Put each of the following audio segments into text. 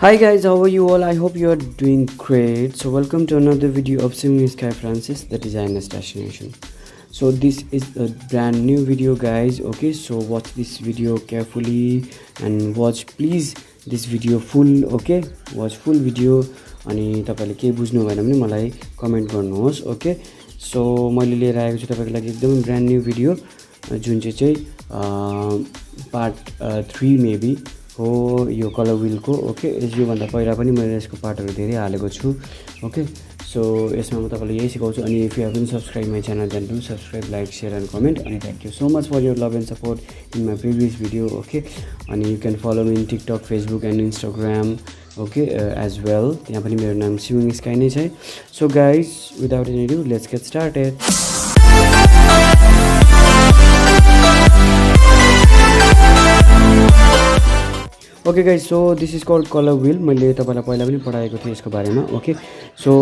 Hi guys, how are you all? I hope you are doing great. So welcome to another video of Sewingsky Francis, the designer's destination. So this is a brand new video guys. Okay, so watch this video carefully and watch please this video full. Okay, watch full video अनि तपाईले के बुझ्नु भएन भने मलाई comment गर्नुहोस्. Okay, so मैले लिएर आएको छु तपाईको लागि एकदमै ब्रान्ड न्यू भिडियो जुन चाहिँ पार्ट 3 मेबी हो यो कलर व्हील को. ओके, यो भन्दा पहिला पनि मैले यसको पार्टहरु धेरै हालेको छु. ओके, सो यसमा म तपाईलाई यही सिकाउँछु. अनि if you haven't subscribe my channel then do subscribe, like, share and comment. अनि thank you so much for your love and support in my previous video. Okay, अनि you can follow me in TikTok, Facebook and Instagram. Okay, as well त्यहाँ पनि मेरो नाम Sewingsky नै छ. So guys without any due let's get started. Okay guys, so this is called colour wheel. मैले तपाईलाई पहिला पनि पढाएको थिएँ यसको बारेमा. ओके, सो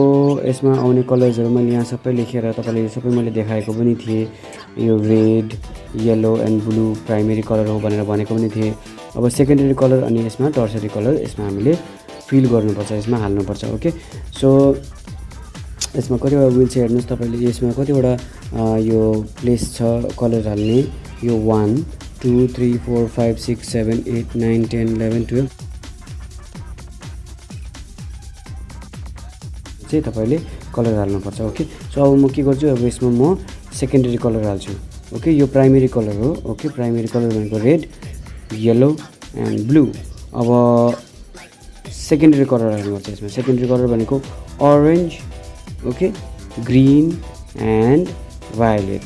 यसमा आउने कलर्सहरु मैले यहाँ सबै लेखेर तपाईलाई सबै मैले देखाएको पनि थिएँ. यो red, yellow and blue primary colour हो भनेर भनेको पनि थिएँ. अब सेकेन्डरी कलर अनि यसमा टर्सरी कलर यसमा हामीले फिल गर्नुपर्छ, यसमा हाल्नुपर्छ. ओके, सो यसमा कतिवटा व्हील छ हेर्नुस् तपाईले. यसमा कतिवटा यो प्लेस छ कलर हाल्ने. यो 1 2 3 4 5 6 7 8 9 10 11 12 चाहिँ तपाईले कलर हाल्नुपर्छ. ओके, सो अब म के गर्छु, अब यसमा म सेकेन्डरी कलर हाल्छु. ओके, यो प्राइमरी कलर हो. ओके, प्राइमरी कलर भनेको रेड, येलो एन्ड ब्लू. अब सेकेन्डरी कलर हाल्नुपर्छ यसमा. सेकेन्डरी कलर भनेको orange, okay, green and violate.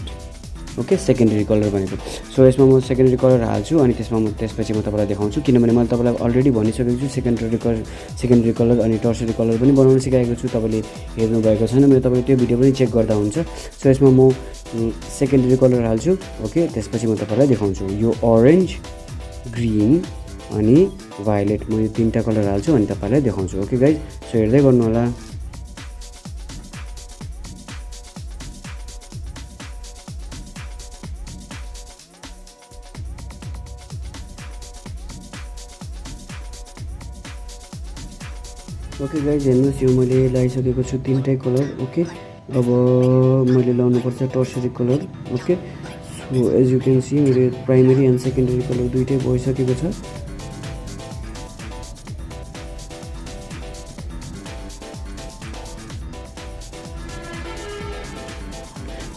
Okay, secondary colour भनेको. सो यसमा म सेकेन्डरी कलर हाल्छु अनि त्यसपछि म तपाईलाई देखाउँछु. किनभने मैले तपाईलाई अलरेडी भनिसकेको छु सेकेन्डरी कलर अनि टर्सरी कलर पनि बनाउन सिकाएको छु. तपाईले हेर्नु भएको छैन भने तपाईले त्यो भिडियो पनि चेक गर्दा हुन्छ. सो यसमा म सेकेन्डरी कलर हाल्छु. ओके, त्यसपछि म तपाईलाई देखाउँछु. यो ऑरेन्ज, ग्रीन अनि भायोलेट म यो तीनटा कलर हाल्छु अनि तपाईलाई देखाउँछु. ओके गाइज, सो हेर्दै गर्नु होला. ओके गाइज, हेर्नुहोस् यो मैले लगाइसकेको छु तीनटै कलर. ओके, अब मैले लाउनुपर्छ tertiary colour. Okay, so as you can see मेरो प्राइमरी एन्ड सेकेन्डरी कलर दुईटै भइसकेको छ.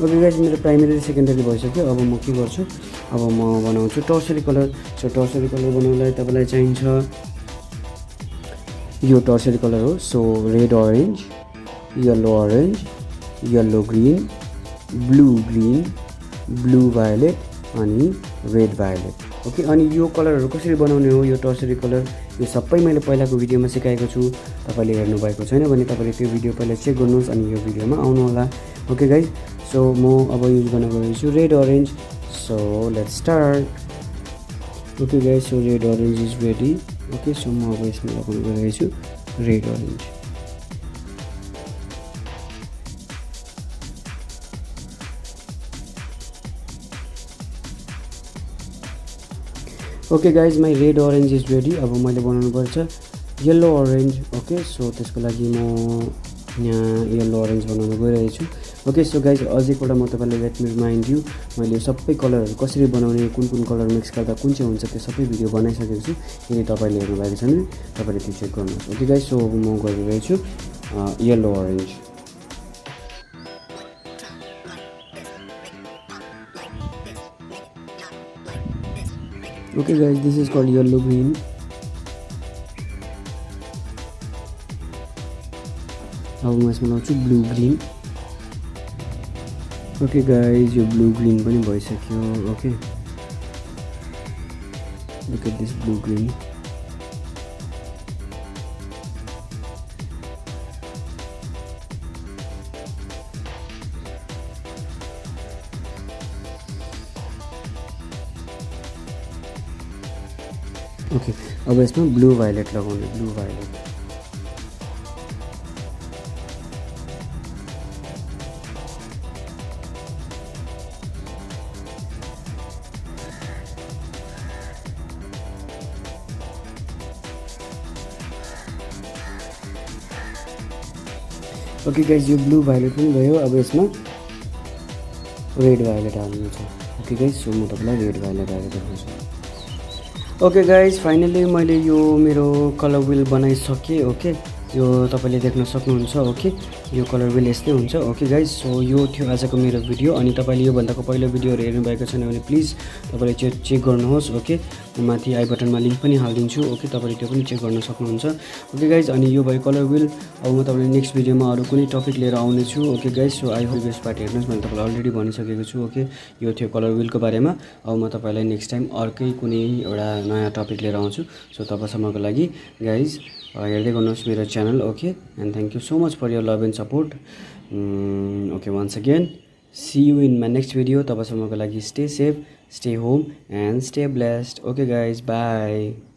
ओके गाइज, मेरो प्राइमरी र सेकेन्डरी भइसक्यो. अब म के गर्छु, अब म बनाउँछु tertiary colour. So tertiary colour बनाउनलाई तपाईलाई चाहिन्छ यो टर्सरी कलर हो. So red orange, yellow green, blue violet अनि रेड वायलेट. ओके, अनि यो कलरहरु कसरी बनाउने हो, यो टर्सरी कलर यो सबै मैले पहिलाको भिडियोमा सिकाएको छु. तपाईले हेर्नु भएको छैन भने तपाईले त्यो भिडियो पहिला चेक गर्नुहोस् अनि यो भिडियोमा आउनु होला. ओके गाइज, सो म अब युज गर्न गइरहेछु red orange. So let's start. Okay guys, so red orange is ready. Okay, so म अब यसमा लगाउन गइरहेछु red orange. Okay guys, my red orange is ready. अब मैले बनाउनु पर्छ येलो ऑरेंज. ओके, सो त्यसको लागि म यहाँ येलो ऑरेंज बनाउन गइरहेछु. ओके, सो गाइज अझै एकपल्ट म तपाईलाई लेट मी रिमाइन्ड यु, मैले सबै कलरहरु कसरी बनाउने, कुन कुन कलर मिक्स गर्दा कुन चाहिँ हुन्छ त्यो सबै भिडियो बनाइसकेको छु. यदि तपाईले हेर्नु भएको छैन तपाईले त्यो चेक गर्नुहोस्. ओके गाइज, सो म गरिरहेछु yellow orange. Okay guys, this is called yellow green. अब म यसमा लाउँछु ब्लू ग्रीन. ओके गाइज, यो ब्लू ग्रीन पनि भइसक्यो. Okay, look at this blue green. Okay, अब यसमा ब्लू वायलेट लगाउने. Blue violet. ओके गाइज, यो ब्लू भायोलेट पनि भयो। अब यसमा रेड भायोलेट हाल्नु छ। ओके गाइज, सो म तपाईँलाई रेड भायोलेट हालेर देखाउँछु। ओके गाइज, फाइनली मैले यो मेरो कलर व्हिल बनाइसकेँ। ओके, यो तपाईँले देख्न सक्नुहुन्छ। ओके, यो कलर व्हिल यस्तै हुन्छ। ओके गाइज, सो यो थियो आजको मेरो भिडियो। अनि तपाईँले योभन्दाको पहिलो भिडियोहरू हेर्नुभएको छैन भने प्लिज तपाईँले चेक गर्नुहोस्। ओके, म माथि आई बटनमा लिङ्क पनि हालिदिन्छु। ओके, तपाईँले त्यो पनि चेक गर्न सक्नुहुन्छ। ओके गाइज, अनि यो भयो कलर व्हिल। अब म तपाईँले नेक्स्ट भिडियोमा अरू कुनै टपिक लिएर आउनेछु। Okay guys, so I hope yes part हेर्नुहोस्, मैले तपाईँलाई अलरेडी भनिसकेको छु। ओके, यो थियो कलर व्हिलको बारेमा। अब म तपाईँलाई नेक्स्ट टाइम अर्कै कुनै एउटा नयाँ टपिक लिएर आउँछु। सो तबसम्मको लागि गाइज हेर्दै गर्नुहोस् मेरो channel. Okay, and thank you so much for your love and support. Okay, once again see you in my next video. तबसम्मको लागि stay safe, stay home and stay blessed. Okay guys, by.